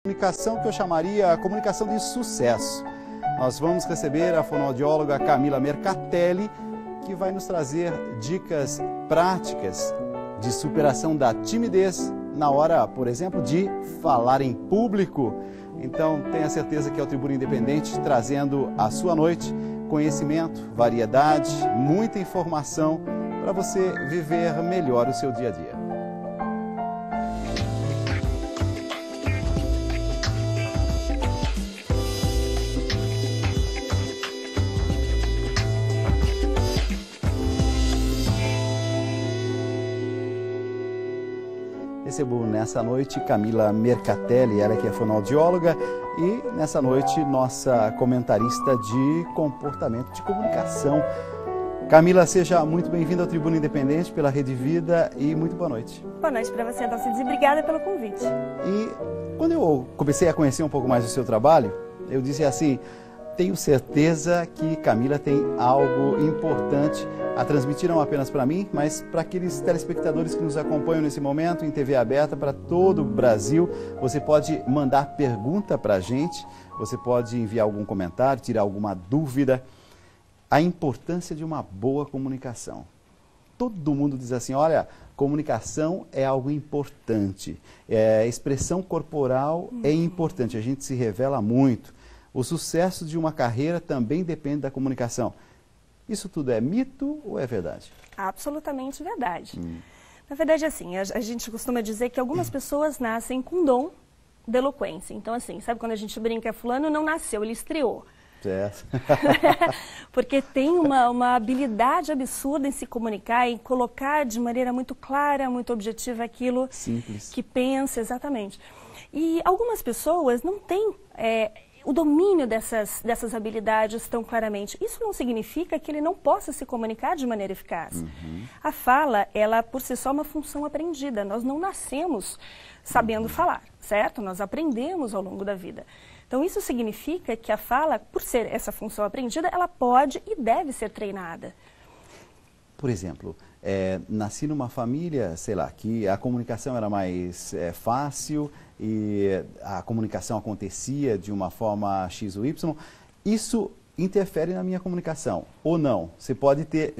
Comunicação que eu chamaria a comunicação de sucesso. Nós vamos receber a fonoaudióloga Camila Mercatelli, que vai nos trazer dicas práticas de superação da timidez na hora, por exemplo, de falar em público. Então, tenha certeza que é o Tribuna Independente trazendo à sua noite conhecimento, variedade, muita informação para você viver melhor o seu dia a dia. Recebo nessa noite Camila Mercatelli, ela que é fonoaudióloga, e nessa noite nossa comentarista de comportamento de comunicação. Camila, seja muito bem-vinda ao Tribuna Independente pela Rede Vida e muito boa noite. Boa noite para você, Dalcides, e obrigada pelo convite. E quando eu comecei a conhecer um pouco mais do seu trabalho, eu disse assim, tenho certeza que Camila tem algo importante a transmitir não apenas para mim, mas para aqueles telespectadores que nos acompanham nesse momento em TV aberta para todo o Brasil. Você pode mandar pergunta para a gente, você pode enviar algum comentário, tirar alguma dúvida. A importância de uma boa comunicação. Todo mundo diz assim, olha, comunicação é algo importante, expressão corporal é importante, a gente se revela muito. O sucesso de uma carreira também depende da comunicação. Isso tudo é mito ou é verdade? Absolutamente verdade. Na verdade, assim, a gente costuma dizer que algumas pessoas nascem com dom de eloquência. Então, assim, sabe quando a gente brinca, fulano não nasceu, ele estreou. Certo. Porque tem uma habilidade absurda em se comunicar, em colocar de maneira muito clara, muito objetiva aquilo Simples. Que pensa, exatamente. E algumas pessoas não têm o domínio dessas habilidades tão claramente. Isso não significa que ele não possa se comunicar de maneira eficaz. A fala, ela por si só é uma função aprendida. Nós não nascemos sabendo falar, certo? Nós aprendemos ao longo da vida. Então isso significa que a fala, por ser essa função aprendida, ela pode e deve ser treinada. Por exemplo, nasci numa família, sei lá, que a comunicação era mais fácil e a comunicação acontecia de uma forma X ou Y. Isso interfere na minha comunicação ou não? Você pode ter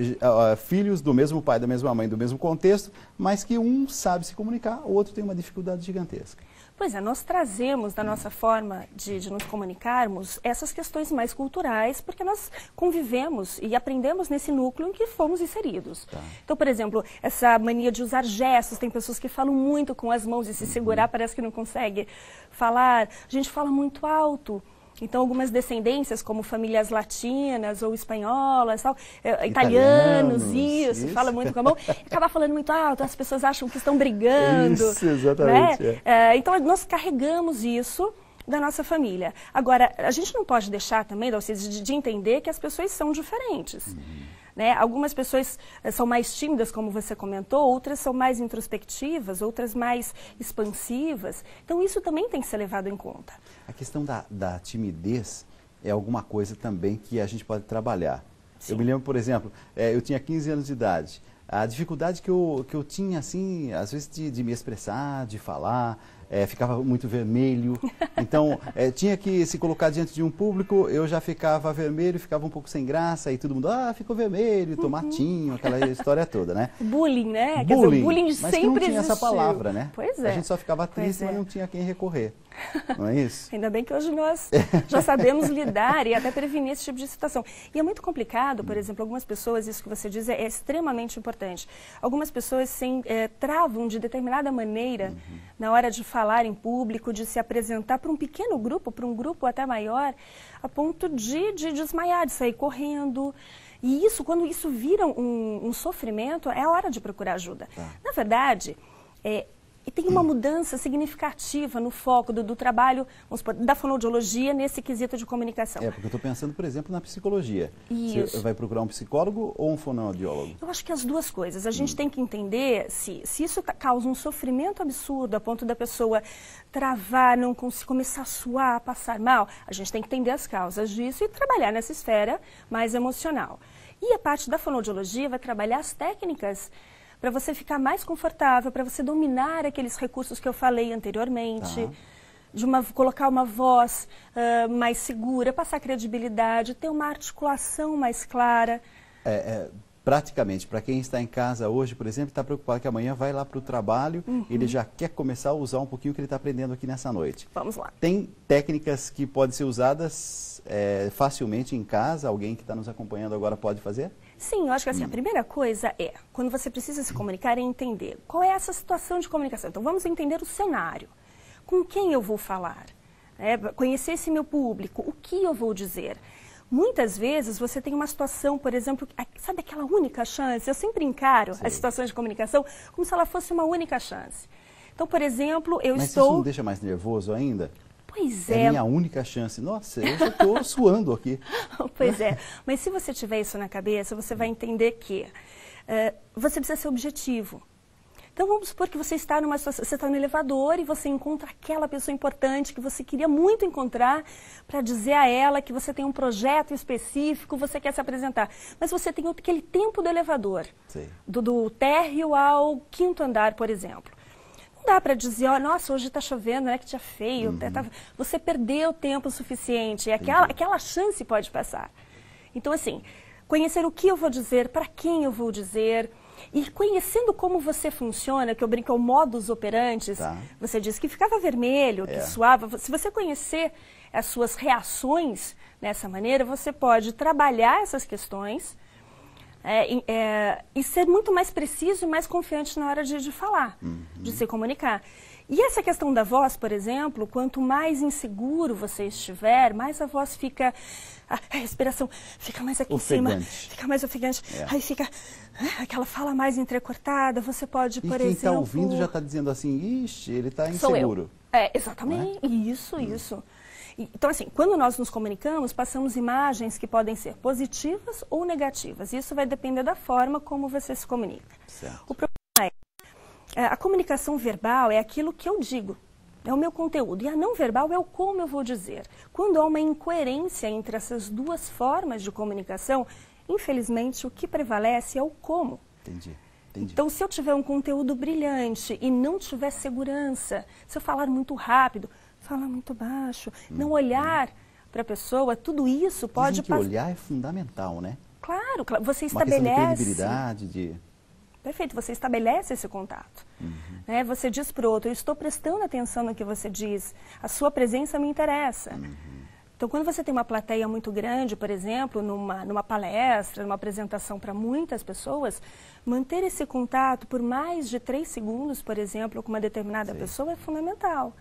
filhos do mesmo pai, da mesma mãe, do mesmo contexto, mas que um sabe se comunicar, o outro tem uma dificuldade gigantesca. Pois é, nós trazemos da nossa forma de nos comunicarmos essas questões mais culturais, porque nós convivemos e aprendemos nesse núcleo em que fomos inseridos. Tá. Então, por exemplo, essa mania de usar gestos, tem pessoas que falam muito com as mãos e se segurar, parece que não consegue falar. A gente fala muito alto. Então, algumas descendências, como famílias latinas ou espanholas, tal, italianos, isso, fala muito com a mão, acaba falando muito alto, as pessoas acham que estão brigando. Isso, exatamente. Né? Então, nós carregamos isso da nossa família. Agora, a gente não pode deixar também, Dalcides, de entender que as pessoas são diferentes. Né? Algumas pessoas são mais tímidas, como você comentou, outras são mais introspectivas, outras mais expansivas. Então, isso também tem que ser levado em conta. A questão da timidez é alguma coisa também que a gente pode trabalhar. Sim. Eu me lembro, por exemplo, eu tinha 15 anos de idade. A dificuldade que eu tinha, assim, às vezes de me expressar, de falar, ficava muito vermelho. Então, tinha que se colocar diante de um público, eu já ficava vermelho, ficava um pouco sem graça, e todo mundo, ficou vermelho, tomatinho, aquela história toda, né? Bullying, né? Bullying, quer dizer, o bullying mas sempre que não tinha existiu. essa palavra, né? Pois é. A gente só ficava triste, mas não tinha quem recorrer. Não é isso? Ainda bem que hoje nós já sabemos lidar e até prevenir esse tipo de situação. E é muito complicado, por exemplo, algumas pessoas, isso que você diz é extremamente importante. Algumas pessoas travam de determinada maneira na hora de falar em público, de se apresentar para um pequeno grupo, para um grupo até maior, a ponto de desmaiar, de sair correndo. E isso, quando isso vira um sofrimento, é a hora de procurar ajuda. Na verdade, e tem uma mudança significativa no foco do trabalho, vamos supor, da fonoaudiologia nesse quesito de comunicação. Porque eu estou pensando, por exemplo, na psicologia. Isso. Você vai procurar um psicólogo ou um fonoaudiólogo? Eu acho que as duas coisas. A gente tem que entender se isso causa um sofrimento absurdo a ponto da pessoa travar, não começar a suar, a passar mal. A gente tem que entender as causas disso e trabalhar nessa esfera mais emocional. E a parte da fonoaudiologia vai trabalhar as técnicas para você ficar mais confortável, para você dominar aqueles recursos que eu falei anteriormente. colocar uma voz mais segura, passar credibilidade, ter uma articulação mais clara. Praticamente, para quem está em casa hoje, por exemplo, está preocupado que amanhã vai lá para o trabalho, ele já quer começar a usar um pouquinho o que ele está aprendendo aqui nessa noite. Vamos lá. Tem técnicas que podem ser usadas facilmente em casa? Alguém que está nos acompanhando agora pode fazer? Sim, eu acho que assim, a primeira coisa quando você precisa se comunicar, é entender qual é essa situação de comunicação. Então, vamos entender o cenário. Com quem eu vou falar? Conhecer esse meu público, o que eu vou dizer? Muitas vezes você tem uma situação, por exemplo, sabe aquela única chance? Eu sempre encaro as situações de comunicação como se ela fosse uma única chance. Então, por exemplo, Mas isso não deixa mais nervoso ainda? Pois é. É a minha única chance. Nossa, eu já estou suando aqui. Pois é. Mas se você tiver isso na cabeça, você vai entender que você precisa ser objetivo. Então, vamos supor que você está numa situação, você está no elevador e você encontra aquela pessoa importante que você queria muito encontrar para dizer a ela que você tem um projeto específico, você quer se apresentar. Mas você tem aquele tempo do elevador, do térreo ao 5º andar, por exemplo. Não dá para dizer, nossa, hoje está chovendo, que dia feio. Você perdeu tempo suficiente e aquela chance pode passar. Então, assim, conhecer o que eu vou dizer, para quem eu vou dizer. E conhecendo como você funciona, que eu brinco, é o modus operandi, você disse que ficava vermelho, que suava. Se você conhecer as suas reações dessa maneira, você pode trabalhar essas questões e ser muito mais preciso e mais confiante na hora de falar, de se comunicar. E essa questão da voz, por exemplo, quanto mais inseguro você estiver, mais a voz fica, a respiração fica mais aqui ofegante. Em cima, fica mais ofegante, aí fica aquela fala mais entrecortada, você pode, por exemplo... E quem está ouvindo já está dizendo assim, ixi, ele está inseguro. Exatamente, isso. Então, assim, quando nós nos comunicamos, passamos imagens que podem ser positivas ou negativas. Isso vai depender da forma como você se comunica. Certo. O problema a comunicação verbal é aquilo que eu digo, é o meu conteúdo. E a não verbal é o como eu vou dizer. Quando há uma incoerência entre essas duas formas de comunicação, infelizmente, o que prevalece é o como. Entendi. Então, se eu tiver um conteúdo brilhante e não tiver segurança, se eu falar muito rápido, falar muito baixo, não olhar para a pessoa, tudo isso pode... Dizem que olhar é fundamental, né? Claro, você uma estabelece... questão de credibilidade, Perfeito, você estabelece esse contato. Você diz para o outro, eu estou prestando atenção no que você diz, a sua presença me interessa. Então, quando você tem uma plateia muito grande, por exemplo, numa palestra, numa apresentação para muitas pessoas, manter esse contato por mais de 3 segundos, por exemplo, com uma determinada pessoa é fundamental.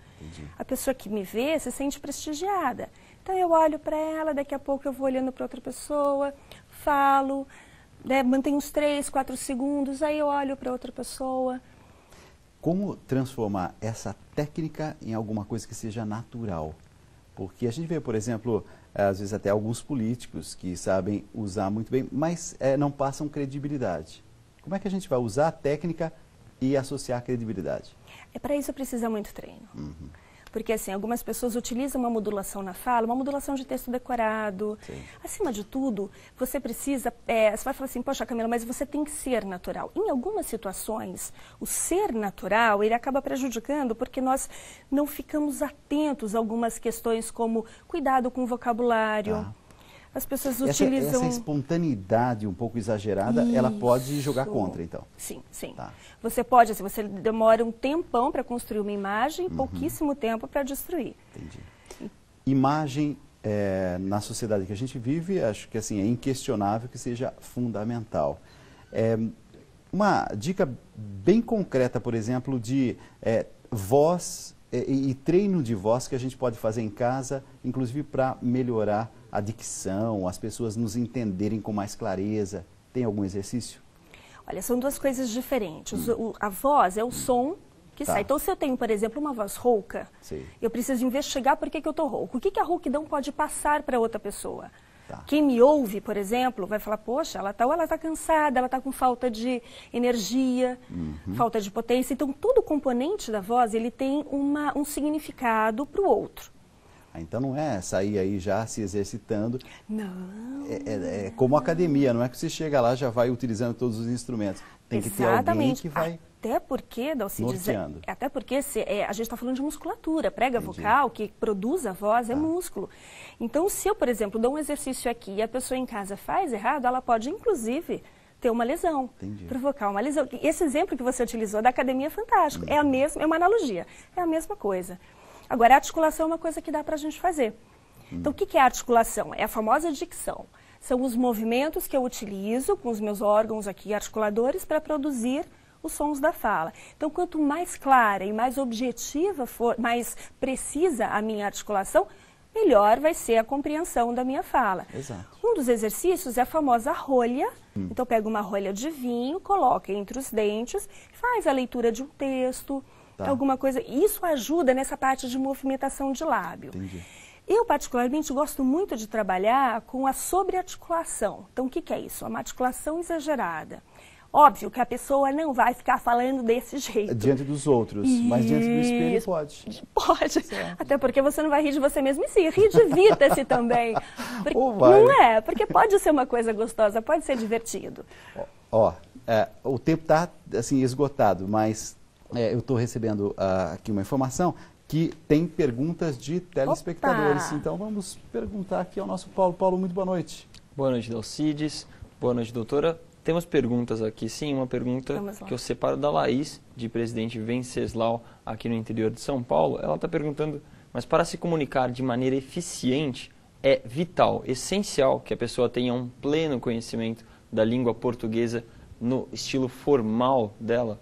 A pessoa que me vê se sente prestigiada. Então, eu olho para ela, daqui a pouco eu vou olhando para outra pessoa, falo... mantenho uns 3, 4 segundos, aí eu olho para outra pessoa. Como transformar essa técnica em alguma coisa que seja natural? Porque a gente vê, por exemplo, às vezes até alguns políticos que sabem usar muito bem, mas não passam credibilidade. Como é que a gente vai usar a técnica e associar a credibilidade? Para isso precisa muito treino. Porque, assim, algumas pessoas utilizam uma modulação na fala, uma modulação de texto decorado. Acima de tudo, você precisa... você vai falar assim, poxa, Camila, mas você tem que ser natural. Em algumas situações, o ser natural, ele acaba prejudicando porque nós não ficamos atentos a algumas questões como cuidado com o vocabulário. As pessoas utilizam... Essa espontaneidade um pouco exagerada, ela pode jogar contra, então? Sim. Você pode, assim, você demora um tempão para construir uma imagem, pouquíssimo tempo para destruir. Entendi. Imagem, na sociedade que a gente vive, acho que assim, é inquestionável que seja fundamental. Uma dica bem concreta, por exemplo, de voz e treino de voz que a gente pode fazer em casa, inclusive para melhorar a dicção, as pessoas nos entenderem com mais clareza. Tem algum exercício? Olha, são duas coisas diferentes. A voz é o som que sai. Então, se eu tenho, por exemplo, uma voz rouca, eu preciso investigar por que eu estou rouco. O que a rouquidão pode passar para outra pessoa? Quem me ouve, por exemplo, vai falar, poxa, ela está cansada, ela está com falta de energia, falta de potência. Então, todo componente da voz, ele tem um significado para o outro. Então não é sair aí já se exercitando. Não. É como academia, não é que você chega lá e já vai utilizando todos os instrumentos. Tem que ter alguém que vai Até porque, Dalcides, até porque a gente está falando de musculatura, prega vocal, que produz a voz, é músculo. Então, se eu, por exemplo, dou um exercício aqui e a pessoa em casa faz errado, ela pode, inclusive, ter uma lesão, provocar uma lesão. Esse exemplo que você utilizou da academia é fantástico, é uma analogia, é a mesma coisa. Agora, a articulação é uma coisa que dá para a gente fazer. Então, o que é a articulação? É a famosa dicção. São os movimentos que eu utilizo com os meus órgãos aqui articuladores para produzir os sons da fala. Então, quanto mais clara e mais objetiva for, mais precisa a minha articulação, melhor vai ser a compreensão da minha fala. Exato. Um dos exercícios é a famosa rolha. Então, pega uma rolha de vinho, coloca entre os dentes, faz a leitura de um texto, alguma coisa. Isso ajuda nessa parte de movimentação de lábio. Entendi. Eu, particularmente, gosto muito de trabalhar com a sobrearticulação. Então, o que é isso? Uma articulação exagerada. Óbvio que a pessoa não vai ficar falando desse jeito. Diante dos outros, mas diante do espelho pode. Pode, até porque você não vai rir de você mesmo e sim, rir divirta-se também. Porque, não é, porque pode ser uma coisa gostosa, pode ser divertido. O tempo está assim, esgotado, mas eu estou recebendo aqui uma informação que tem perguntas de telespectadores. Opa! Então vamos perguntar aqui ao nosso Paulo. Paulo, muito boa noite. Boa noite, Dalcides. Boa noite, doutora. Temos perguntas aqui, sim. Uma pergunta que eu separo da Laís, de Presidente Venceslau, aqui no interior de São Paulo. Ela está perguntando, mas para se comunicar de maneira eficiente, é vital, essencial que a pessoa tenha um pleno conhecimento da língua portuguesa no estilo formal dela?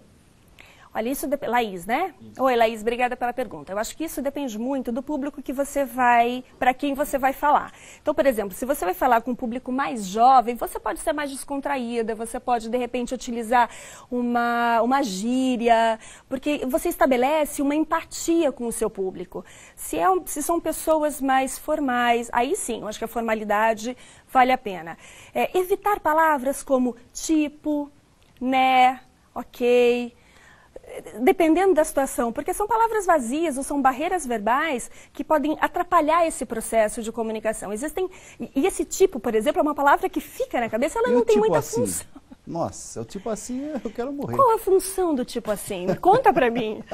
Olha, isso depende. Laís, né? Oi, Laís, obrigada pela pergunta. Eu acho que isso depende muito do público que você vai, para quem você vai falar. Então, por exemplo, se você vai falar com um público mais jovem, você pode ser mais descontraída, você pode, de repente, utilizar uma gíria, porque você estabelece uma empatia com o seu público. Se são pessoas mais formais, aí sim, eu acho que a formalidade vale a pena. Evitar palavras como tipo, né, ok, dependendo da situação, porque são palavras vazias ou são barreiras verbais que podem atrapalhar esse processo de comunicação. E esse tipo, por exemplo, é uma palavra que fica na cabeça, ela não tem muita função. Nossa, o tipo assim, eu quero morrer. Qual a função do tipo assim? Conta pra mim.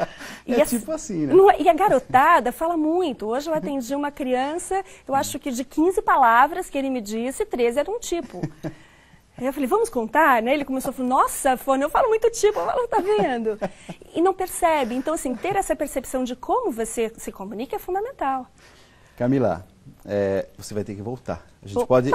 Tipo assim, né? E a garotada fala muito. Hoje eu atendi uma criança, eu acho que de 15 palavras que ele me disse, 13 eram um tipo. Eu falei, vamos contar, né? Ele começou a falar, nossa, Fone, eu falo muito tipo, ela tá vendo? E não percebe. Então, assim, ter essa percepção de como você se comunica é fundamental. Camila, você vai ter que voltar. A gente pode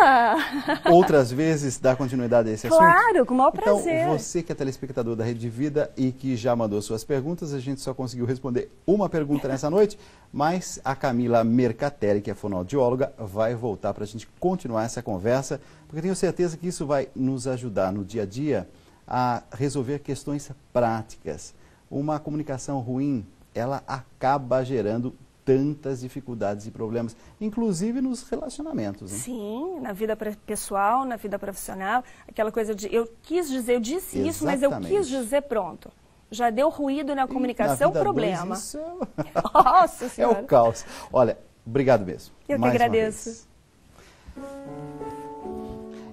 outras vezes dar continuidade a esse assunto? Claro, com o maior prazer. Então, você que é telespectador da Rede Vida e que já mandou suas perguntas, a gente só conseguiu responder uma pergunta nessa noite, mas a Camila Mercatelli, que é fonoaudióloga, vai voltar para a gente continuar essa conversa, porque eu tenho certeza que isso vai nos ajudar no dia a dia a resolver questões práticas. Uma comunicação ruim, ela acaba gerando tantas dificuldades e problemas, inclusive nos relacionamentos. Hein? Sim, na vida pessoal, na vida profissional, aquela coisa de eu disse isso, mas eu quis dizer pronto. Já deu ruído na comunicação, problema. Isso Nossa Senhora. É o caos. Olha, obrigado mesmo. Eu que agradeço.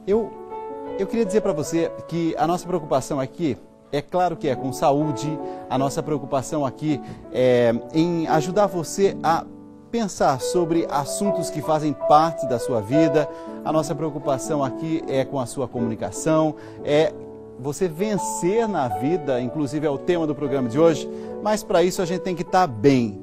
Eu queria dizer para você que a nossa preocupação aqui, é claro que é com saúde, a nossa preocupação aqui é em ajudar você a pensar sobre assuntos que fazem parte da sua vida. A nossa preocupação aqui é com a sua comunicação, é você vencer na vida, inclusive é o tema do programa de hoje, mas para isso a gente tem que estar bem.